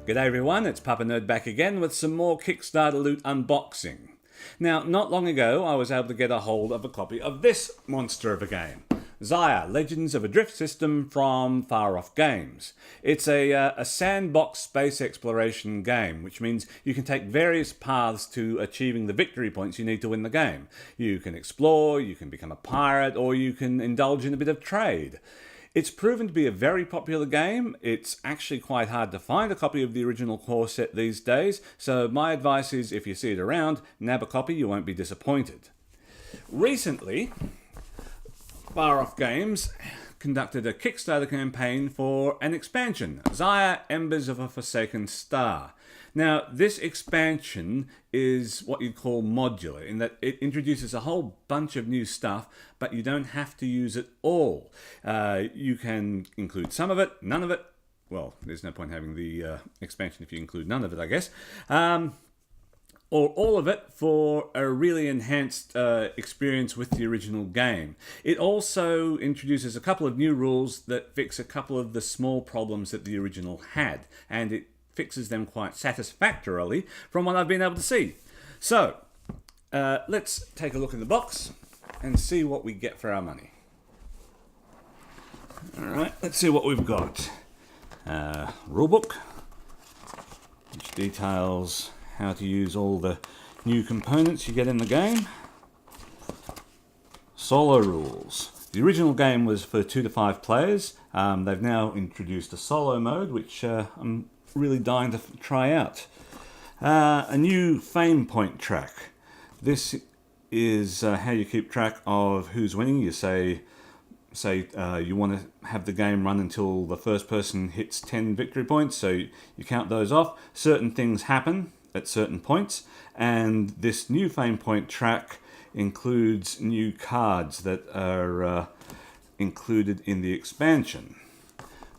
G'day everyone, it's PapaNerd back again with some more Kickstarter loot unboxing. Now, not long ago I was able to get a hold of a copy of this monster of a game. Xia, Legends of a Drift System from Far Off Games. It's a sandbox space exploration game, which means you can take various paths to achieving the victory points you need to win the game. You can explore, you can become a pirate, or you can indulge in a bit of trade. It's proven to be a very popular game. It's actually quite hard to find a copy of the original core set these days, so my advice is if you see it around, nab a copy, you won't be disappointed. Recently, Far Off Games conducted a Kickstarter campaign for an expansion, Xia, Embers of a Forsaken Star. Now, this expansion is what you'd call modular, in that it introduces a whole bunch of new stuff, but you don't have to use it all. You can include some of it, none of it. Well, there's no point having the expansion if you include none of it, I guess. Or all of it for a really enhanced experience with the original game. It also introduces a couple of new rules that fix a couple of the small problems that the original had, and it fixes them quite satisfactorily from what I've been able to see. So, let's take a look in the box and see what we get for our money. Alright, let's see what we've got. Rulebook, which details how to use all the new components you get in the game. Solo rules. The original game was for 2 to 5 players. They've now introduced a solo mode, which I'm really dying to try out. A new fame point track. This is how you keep track of who's winning. You say you want to have the game run until the first person hits 10 victory points, so you count those off. Certain things happen at certain points, and this new fame point track includes new cards that are included in the expansion.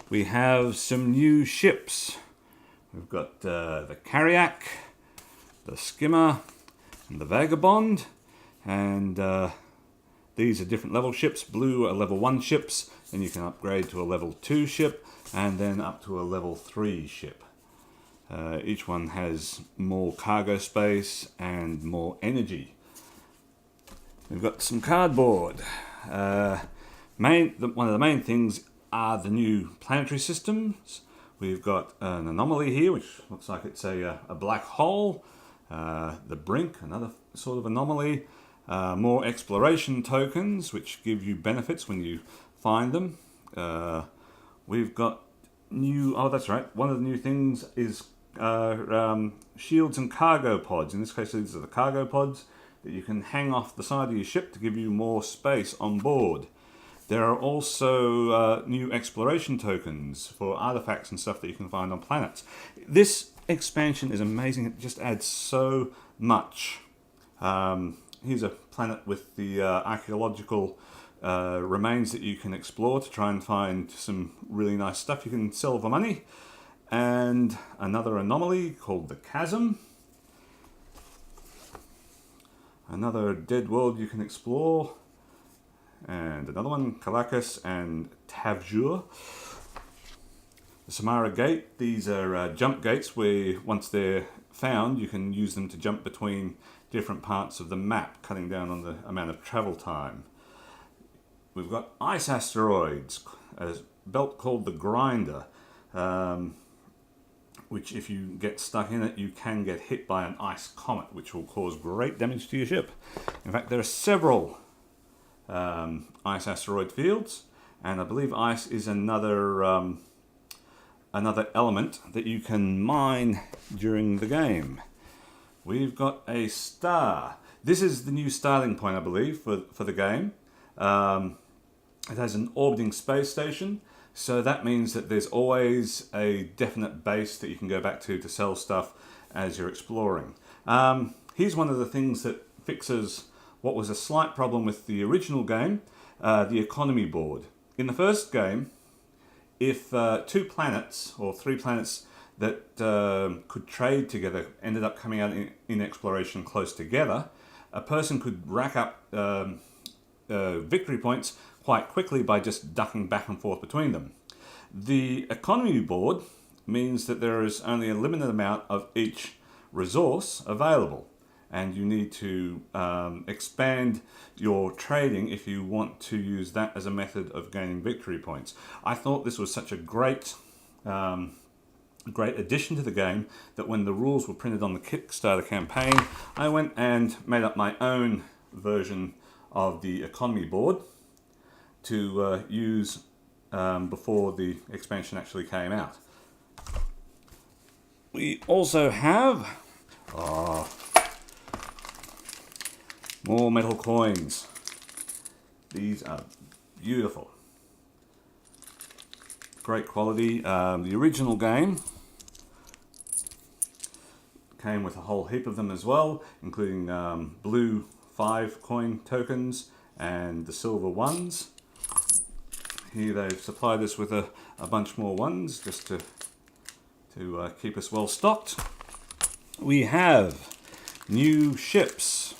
We have some new ships. We've got the Carriac, the Skimmer, and the Vagabond, and these are different level ships. Blue are level 1 ships, and you can upgrade to a level 2 ship, and then up to a level 3 ship. Each one has more cargo space and more energy. We've got some cardboard. One of the main things are the new planetary systems. We've got an anomaly here, which looks like it's a black hole. The Brink, another sort of anomaly. More exploration tokens, which give you benefits when you find them. We've got new... Oh, that's right. One of the new things is shields and cargo pods. In this case, these are the cargo pods that you can hang off the side of your ship to give you more space on board. There are also new exploration tokens for artifacts and stuff that you can find on planets. This expansion is amazing. It just adds so much. Here's a planet with the archaeological remains that you can explore to try and find some really nice stuff you can sell for money. And another anomaly called the Chasm. Another dead world you can explore. And another one, Caracas and Tavjur. The Samara Gate. These are jump gates where once they're found you can use them to jump between different parts of the map, cutting down on the amount of travel time. We've got ice asteroids, a belt called the Grinder, which if you get stuck in it, you can get hit by an ice comet, which will cause great damage to your ship. In fact, there are several ice asteroid fields, and I believe ice is another element that you can mine during the game. We've got a star. This is the new starting point, I believe, for the game. It has an orbiting space station, so that means that there's always a definite base that you can go back to sell stuff as you're exploring. Here's one of the things that fixes what was a slight problem with the original game, the economy board. In the first game, if 2 planets or 3 planets that could trade together ended up coming out in exploration close together, a person could rack up victory points quite quickly by just ducking back and forth between them. The economy board means that there is only a limited amount of each resource available, and you need to expand your trading if you want to use that as a method of gaining victory points. I thought this was such a great addition to the game that when the rules were printed on the Kickstarter campaign, I went and made up my own version of the economy board to use before the expansion actually came out. We also have more metal coins. These are beautiful. Great quality. The original game came with a whole heap of them as well, including blue 5 coin tokens and the silver 1s. Here they've supplied us with a bunch more ones just to keep us well stocked. We have new ships.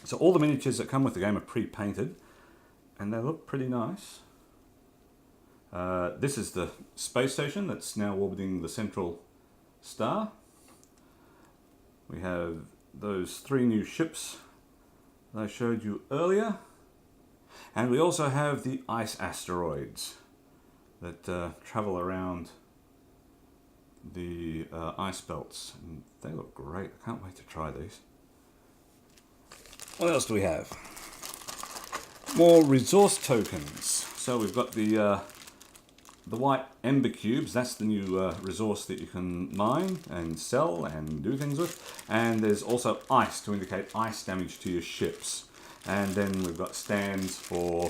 So all the miniatures that come with the game are pre-painted and they look pretty nice. This is the space station that's now orbiting the central star. We have those 3 new ships that I showed you earlier. And we also have the ice asteroids that travel around the ice belts. And they look great. I can't wait to try these. What else do we have? More resource tokens. So we've got the white ember cubes. That's the new resource that you can mine and sell and do things with. And there's also ice to indicate ice damage to your ships. And then we've got stands for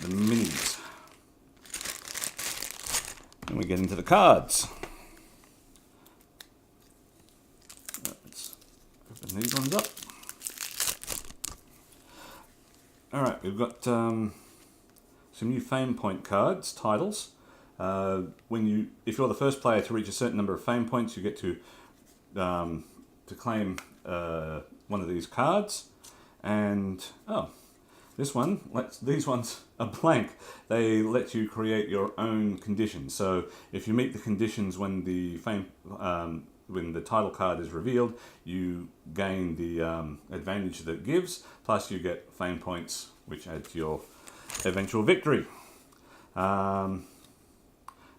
the minis. And we get into the cards. Let's open these ones up. Alright, we've got some new fame point cards, titles. If you're the first player to reach a certain number of fame points, you get to claim one of these cards. And these ones are blank. They let you create your own conditions. So if you meet the conditions when the title card is revealed, you gain the advantage that it gives. Plus, you get fame points, which add to your eventual victory.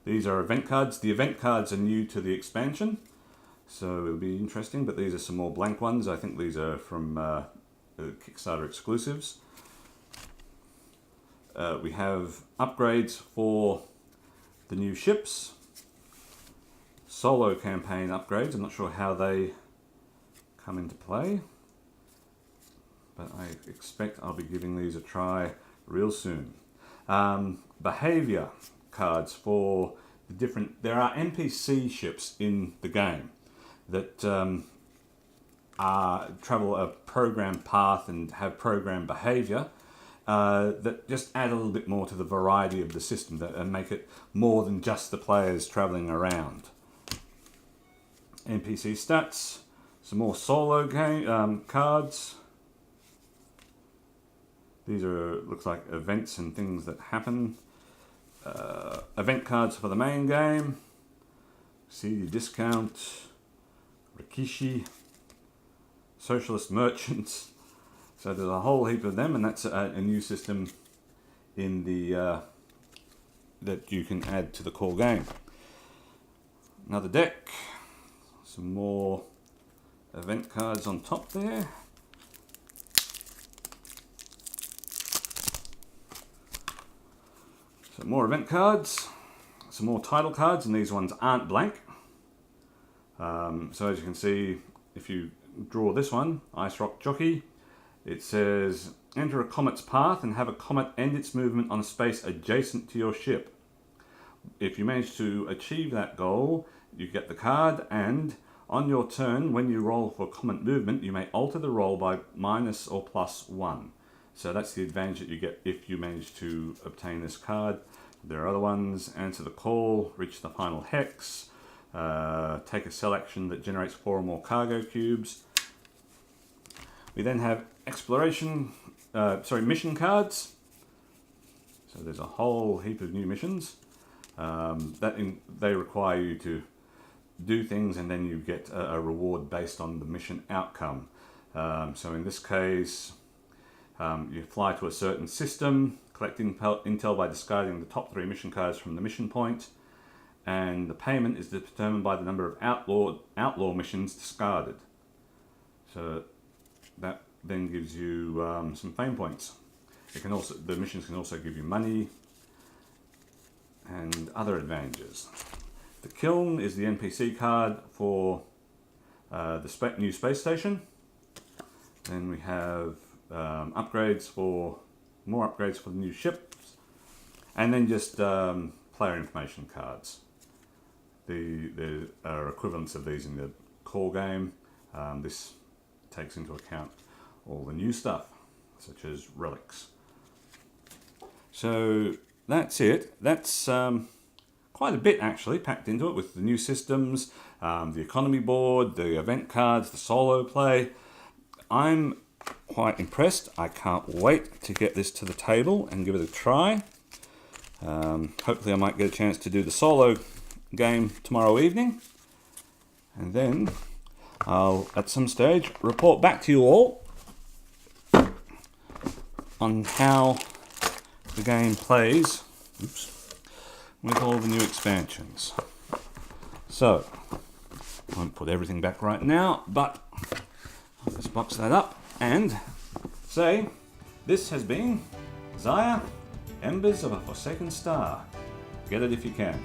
These are event cards. The event cards are new to the expansion, so it'll be interesting. But these are some more blank ones. I think these are from Kickstarter exclusives. We have upgrades for the new ships, solo campaign upgrades. I'm not sure how they come into play, but I expect I'll be giving these a try real soon. Behavior cards for the different. There are NPC ships in the game that travel a programmed path and have programmed behavior that just add a little bit more to the variety of the system and make it more than just the players traveling around. NPC stats, some more solo game cards. These are, looks like events and things that happen. Event cards for the main game. CD discount, Rikishi, socialist merchants. So there's a whole heap of them, and that's a new system in the that you can add to the core game. Another deck, some more event cards on top there. So more event cards, some more title cards, and these ones aren't blank. So as you can see, if you draw this one, Ice Rock Jockey, it says enter a comet's path and have a comet end its movement on a space adjacent to your ship. If you manage to achieve that goal, you get the card, and on your turn, when you roll for comet movement, you may alter the roll by minus or plus 1. So that's the advantage that you get if you manage to obtain this card. There are other ones: answer the call, reach the final hex, take a sell action that generates 4 or more cargo cubes. We then have mission cards. So there's a whole heap of new missions. They require you to do things, and then you get a reward based on the mission outcome. So in this case, you fly to a certain system, collect intel by discarding the top 3 mission cards from the mission point, and the payment is determined by the number of outlaw missions discarded. So that then gives you some fame points. The missions can also give you money and other advantages. The Kiln is the NPC card for the new space station. Then we have more upgrades for the new ships, and then just player information cards. There are equivalents of these in the core game. This takes into account all the new stuff, such as relics. So that's it. That's quite a bit actually packed into it, with the new systems, the economy board, the event cards, the solo play. I'm quite impressed. I can't wait to get this to the table and give it a try. Hopefully I might get a chance to do the solo game tomorrow evening, and then I'll at some stage report back to you all on how the game plays with all the new expansions. So I won't put everything back right now, but I'll just box that up and say this has been Zaya, Embers of a Forsaken Star. Get it if you can.